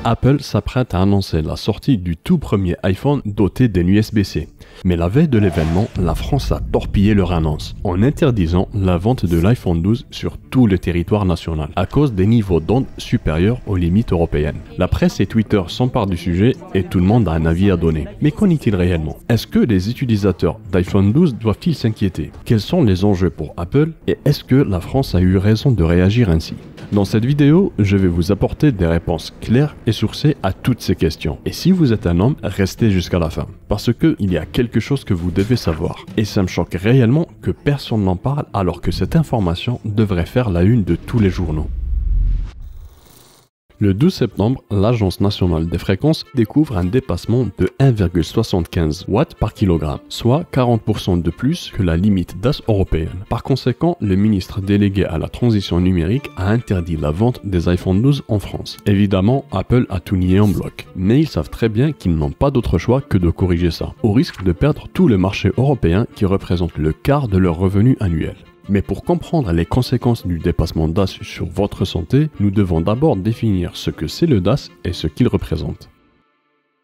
Apple s'apprête à annoncer la sortie du tout premier iPhone doté d'un USB-C. Mais la veille de l'événement, la France a torpillé leur annonce en interdisant la vente de l'iPhone 12 sur tout le territoire national à cause des niveaux d'ondes supérieurs aux limites européennes. La presse et Twitter s'emparent du sujet et tout le monde a un avis à donner. Mais qu'en est-il réellement? Est-ce que les utilisateurs d'iPhone 12 doivent-ils s'inquiéter? Quels sont les enjeux pour Apple et est-ce que la France a eu raison de réagir ainsi? Dans cette vidéo, je vais vous apporter des réponses claires et sourcées à toutes ces questions. Et si vous êtes un homme, restez jusqu'à la fin. Parce que il y a quelque chose que vous devez savoir. Et ça me choque réellement que personne n'en parle alors que cette information devrait faire la une de tous les journaux. Le 12 septembre, l'Agence nationale des fréquences découvre un dépassement de 1,75 watts par kilogramme, soit 40% de plus que la limite DAS européenne. Par conséquent, le ministre délégué à la transition numérique a interdit la vente des iPhone 12 en France. Évidemment, Apple a tout nié en bloc, mais ils savent très bien qu'ils n'ont pas d'autre choix que de corriger ça, au risque de perdre tout le marché européen qui représente le quart de leur revenu annuel. Mais pour comprendre les conséquences du dépassement DAS sur votre santé, nous devons d'abord définir ce que c'est le DAS et ce qu'il représente.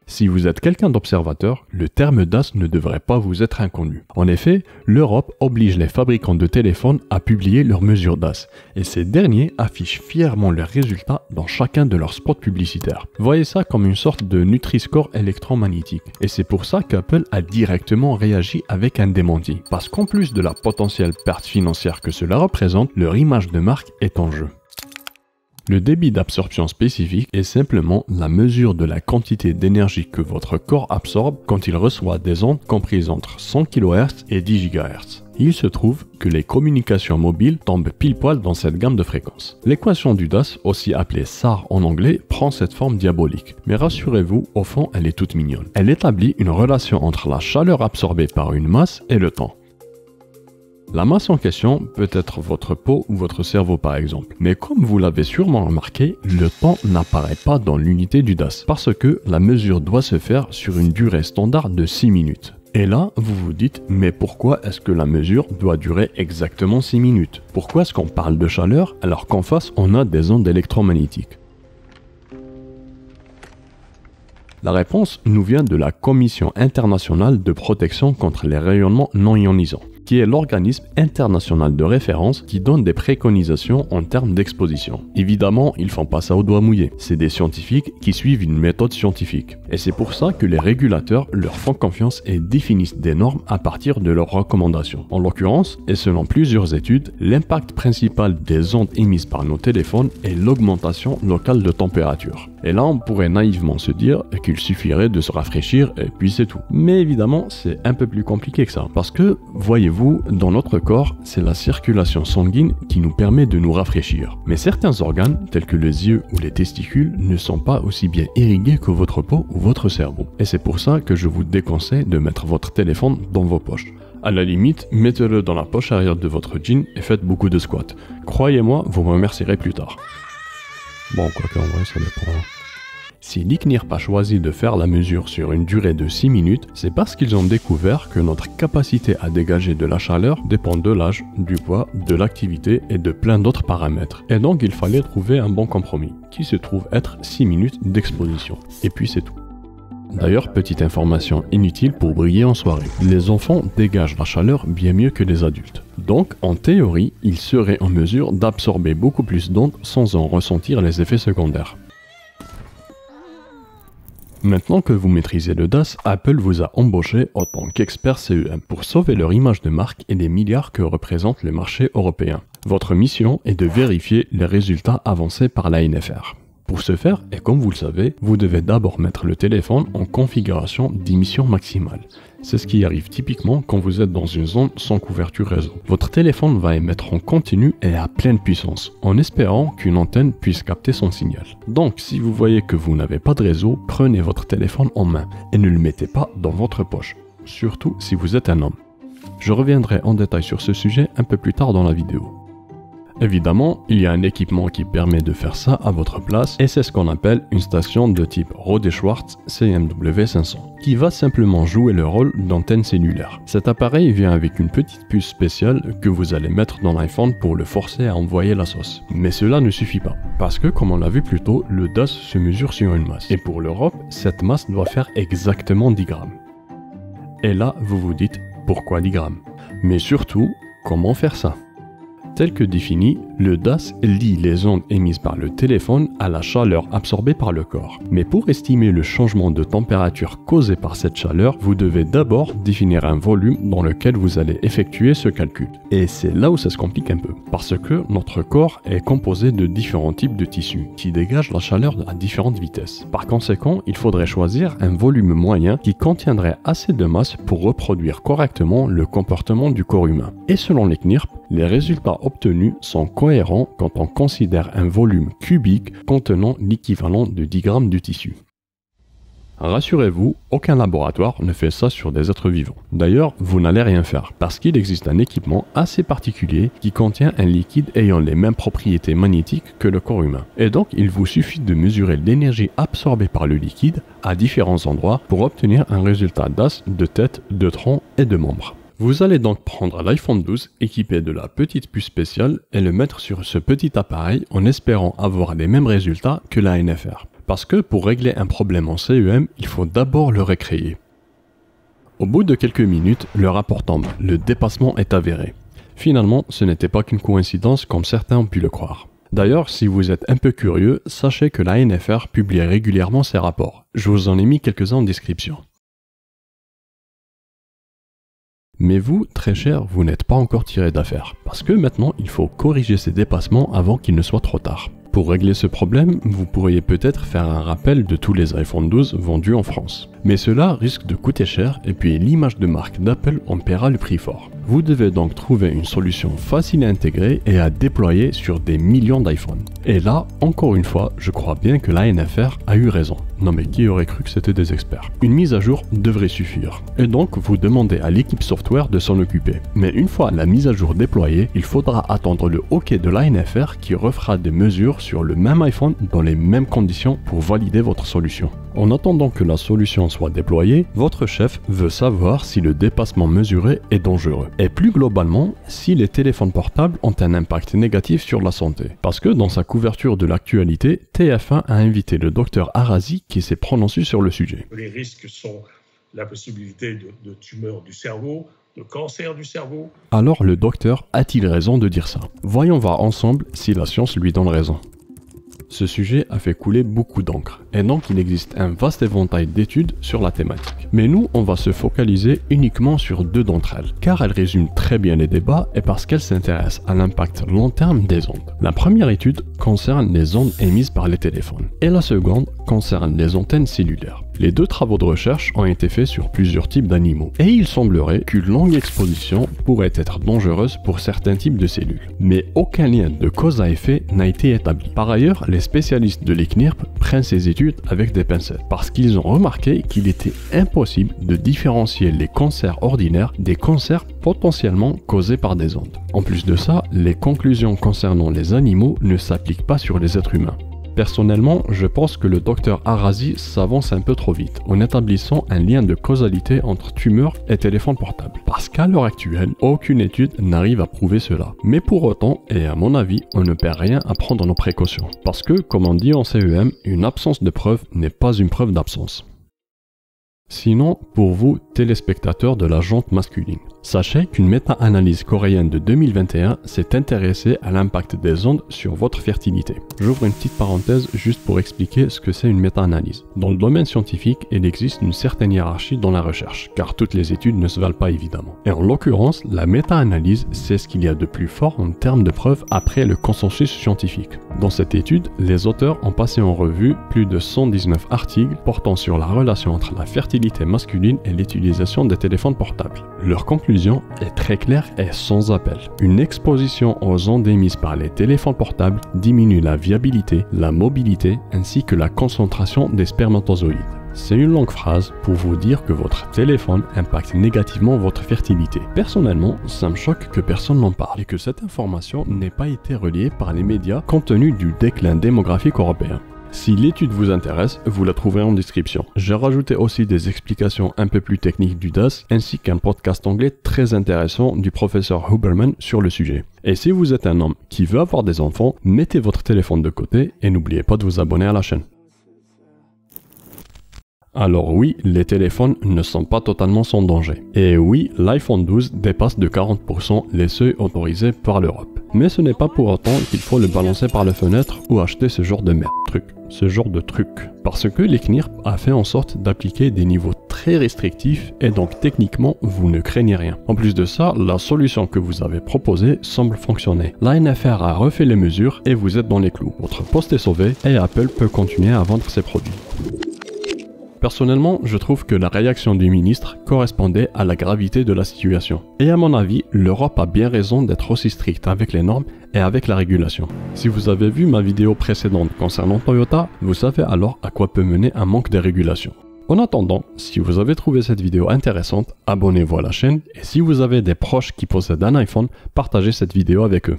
Si vous êtes quelqu'un d'observateur, le terme DAS ne devrait pas vous être inconnu. En effet, l'Europe oblige les fabricants de téléphones à publier leurs mesures DAS, et ces derniers affichent fièrement leurs résultats dans chacun de leurs spots publicitaires. Voyez ça comme une sorte de Nutri-Score électromagnétique, et c'est pour ça qu'Apple a directement réagi avec un démenti. Parce qu'en plus de la potentielle perte financière que cela représente, leur image de marque est en jeu. Le débit d'absorption spécifique est simplement la mesure de la quantité d'énergie que votre corps absorbe quand il reçoit des ondes comprises entre 100 kHz et 10 GHz. Il se trouve que les communications mobiles tombent pile poil dans cette gamme de fréquences. L'équation du DAS, aussi appelée SAR en anglais, prend cette forme diabolique. Mais rassurez-vous, au fond, elle est toute mignonne. Elle établit une relation entre la chaleur absorbée par une masse et le temps. La masse en question peut être votre peau ou votre cerveau par exemple. Mais comme vous l'avez sûrement remarqué, le temps n'apparaît pas dans l'unité du DAS parce que la mesure doit se faire sur une durée standard de 6 minutes. Et là, vous vous dites, mais pourquoi est-ce que la mesure doit durer exactement 6 minutes? Pourquoi est-ce qu'on parle de chaleur alors qu'en face on a des ondes électromagnétiques? La réponse nous vient de la Commission internationale de protection contre les rayonnements non ionisants, qui est l'organisme international de référence qui donne des préconisations en termes d'exposition. Évidemment, ils font pas ça au doigt mouillé. C'est des scientifiques qui suivent une méthode scientifique. Et c'est pour ça que les régulateurs leur font confiance et définissent des normes à partir de leurs recommandations. En l'occurrence, et selon plusieurs études, l'impact principal des ondes émises par nos téléphones est l'augmentation locale de température. Et là, on pourrait naïvement se dire qu'il suffirait de se rafraîchir et puis c'est tout. Mais évidemment, c'est un peu plus compliqué que ça. Parce que, voyez-vous, dans notre corps, c'est la circulation sanguine qui nous permet de nous rafraîchir. Mais certains organes, tels que les yeux ou les testicules, ne sont pas aussi bien irrigués que votre peau ou votre cerveau. Et c'est pour ça que je vous déconseille de mettre votre téléphone dans vos poches. À la limite, mettez-le dans la poche arrière de votre jean et faites beaucoup de squats. Croyez-moi, vous me remercierez plus tard. Bon, quoique en vrai, ça dépend. Si l'ICNIRP a choisi de faire la mesure sur une durée de 6 minutes, c'est parce qu'ils ont découvert que notre capacité à dégager de la chaleur dépend de l'âge, du poids, de l'activité et de plein d'autres paramètres. Et donc il fallait trouver un bon compromis, qui se trouve être 6 minutes d'exposition. Et puis c'est tout. D'ailleurs, petite information inutile pour briller en soirée. Les enfants dégagent la chaleur bien mieux que les adultes. Donc, en théorie, ils seraient en mesure d'absorber beaucoup plus d'ondes sans en ressentir les effets secondaires. Maintenant que vous maîtrisez le DAS, Apple vous a embauché en tant qu'expert CEM pour sauver leur image de marque et les milliards que représente le marché européen. Votre mission est de vérifier les résultats avancés par l'ANFR. Pour ce faire, et comme vous le savez, vous devez d'abord mettre le téléphone en configuration d'émission maximale. C'est ce qui arrive typiquement quand vous êtes dans une zone sans couverture réseau. Votre téléphone va émettre en continu et à pleine puissance, en espérant qu'une antenne puisse capter son signal. Donc, si vous voyez que vous n'avez pas de réseau, prenez votre téléphone en main et ne le mettez pas dans votre poche, surtout si vous êtes un homme. Je reviendrai en détail sur ce sujet un peu plus tard dans la vidéo. Évidemment, il y a un équipement qui permet de faire ça à votre place et c'est ce qu'on appelle une station de type Rode-Schwartz CMW500 qui va simplement jouer le rôle d'antenne cellulaire. Cet appareil vient avec une petite puce spéciale que vous allez mettre dans l'iPhone pour le forcer à envoyer la sauce. Mais cela ne suffit pas, parce que comme on l'a vu plus tôt, le DAS se mesure sur une masse. Et pour l'Europe, cette masse doit faire exactement 10 grammes. Et là, vous vous dites, pourquoi 10 grammes? Mais surtout, comment faire ça? Tel que défini, le DAS lie les ondes émises par le téléphone à la chaleur absorbée par le corps. Mais pour estimer le changement de température causé par cette chaleur, vous devez d'abord définir un volume dans lequel vous allez effectuer ce calcul. Et c'est là où ça se complique un peu, parce que notre corps est composé de différents types de tissus qui dégagent la chaleur à différentes vitesses. Par conséquent, il faudrait choisir un volume moyen qui contiendrait assez de masse pour reproduire correctement le comportement du corps humain. Et selon les CNIRP, les résultats obtenus sont cohérents quand on considère un volume cubique contenant l'équivalent de 10 grammes de tissu. Rassurez-vous, aucun laboratoire ne fait ça sur des êtres vivants. D'ailleurs, vous n'allez rien faire, parce qu'il existe un équipement assez particulier qui contient un liquide ayant les mêmes propriétés magnétiques que le corps humain. Et donc, il vous suffit de mesurer l'énergie absorbée par le liquide à différents endroits pour obtenir un résultat DAS de tête, de tronc et de membres. Vous allez donc prendre l'iPhone 12 équipé de la petite puce spéciale et le mettre sur ce petit appareil en espérant avoir les mêmes résultats que la NFR. Parce que pour régler un problème en CEM, il faut d'abord le recréer. Au bout de quelques minutes, le rapport tombe, le dépassement est avéré. Finalement, ce n'était pas qu'une coïncidence comme certains ont pu le croire. D'ailleurs, si vous êtes un peu curieux, sachez que la NFR publie régulièrement ses rapports. Je vous en ai mis quelques-uns en description. Mais vous, très cher, vous n'êtes pas encore tiré d'affaire, parce que maintenant il faut corriger ces dépassements avant qu'il ne soit trop tard. Pour régler ce problème, vous pourriez peut-être faire un rappel de tous les iPhone 12 vendus en France. Mais cela risque de coûter cher et puis l'image de marque d'Apple en paiera le prix fort. Vous devez donc trouver une solution facile à intégrer et à déployer sur des millions d'iPhones. Et là, encore une fois, je crois bien que la NFR a eu raison. Non mais qui aurait cru que c'était des experts? Une mise à jour devrait suffire. Et donc, vous demandez à l'équipe software de s'en occuper. Mais une fois la mise à jour déployée, il faudra attendre le OK de la NFR qui refera des mesures sur le même iPhone dans les mêmes conditions pour valider votre solution. En attendant que la solution soit déployée, votre chef veut savoir si le dépassement mesuré est dangereux. Et plus globalement, si les téléphones portables ont un impact négatif sur la santé. Parce que dans sa couverture de l'actualité, TF1 a invité le docteur Arazi qui s'est prononcé sur le sujet. Les risques sont la possibilité de tumeurs du cerveau, de cancer du cerveau. Alors le docteur a-t-il raison de dire ça? Voyons voir ensemble si la science lui donne raison. Ce sujet a fait couler beaucoup d'encre, et donc il existe un vaste éventail d'études sur la thématique. Mais nous, on va se focaliser uniquement sur deux d'entre elles, car elles résument très bien les débats et parce qu'elles s'intéressent à l'impact long terme des ondes. La première étude concerne les ondes émises par les téléphones, et la seconde concerne les antennes cellulaires. Les deux travaux de recherche ont été faits sur plusieurs types d'animaux, et il semblerait qu'une longue exposition pourrait être dangereuse pour certains types de cellules. Mais aucun lien de cause à effet n'a été établi. Par ailleurs, les spécialistes de l'ICNIRP prennent ces études avec des pincettes, parce qu'ils ont remarqué qu'il était impossible de différencier les cancers ordinaires des cancers potentiellement causés par des ondes. En plus de ça, les conclusions concernant les animaux ne s'appliquent pas sur les êtres humains. Personnellement, je pense que le docteur Arazi s'avance un peu trop vite en établissant un lien de causalité entre tumeurs et téléphone portable. Parce qu'à l'heure actuelle, aucune étude n'arrive à prouver cela. Mais pour autant, et à mon avis, on ne perd rien à prendre nos précautions. Parce que, comme on dit en CEM, une absence de preuve n'est pas une preuve d'absence. Sinon, pour vous, téléspectateurs de la jante masculine, sachez qu'une méta-analyse coréenne de 2021 s'est intéressée à l'impact des ondes sur votre fertilité. J'ouvre une petite parenthèse juste pour expliquer ce que c'est une méta-analyse. Dans le domaine scientifique, il existe une certaine hiérarchie dans la recherche, car toutes les études ne se valent pas évidemment. Et en l'occurrence, la méta-analyse, c'est ce qu'il y a de plus fort en termes de preuves après le consensus scientifique. Dans cette étude, les auteurs ont passé en revue plus de 119 articles portant sur la relation entre la fertilité masculine et l'utilisation des téléphones portables. Leur conclusion est très claire et sans appel. Une exposition aux ondes émises par les téléphones portables diminue la viabilité, la mobilité ainsi que la concentration des spermatozoïdes. C'est une longue phrase pour vous dire que votre téléphone impacte négativement votre fertilité. Personnellement, ça me choque que personne n'en parle et que cette information n'ait pas été reliée par les médias compte tenu du déclin démographique européen. Si l'étude vous intéresse, vous la trouverez en description. J'ai rajouté aussi des explications un peu plus techniques du DAS, ainsi qu'un podcast anglais très intéressant du professeur Huberman sur le sujet. Et si vous êtes un homme qui veut avoir des enfants, mettez votre téléphone de côté et n'oubliez pas de vous abonner à la chaîne. Alors oui, les téléphones ne sont pas totalement sans danger. Et oui, l'iPhone 12 dépasse de 40% les seuils autorisés par l'Europe. Mais ce n'est pas pour autant qu'il faut le balancer par la fenêtre ou acheter ce genre de truc. Parce que l'ICNIRP a fait en sorte d'appliquer des niveaux très restrictifs et donc techniquement vous ne craignez rien. En plus de ça, la solution que vous avez proposée semble fonctionner. L'ANFR a refait les mesures et vous êtes dans les clous. Votre poste est sauvé et Apple peut continuer à vendre ses produits. Personnellement, je trouve que la réaction du ministre correspondait à la gravité de la situation. Et à mon avis, l'Europe a bien raison d'être aussi stricte avec les normes et avec la régulation. Si vous avez vu ma vidéo précédente concernant Toyota, vous savez alors à quoi peut mener un manque de régulation. En attendant, si vous avez trouvé cette vidéo intéressante, abonnez-vous à la chaîne et si vous avez des proches qui possèdent un iPhone, partagez cette vidéo avec eux.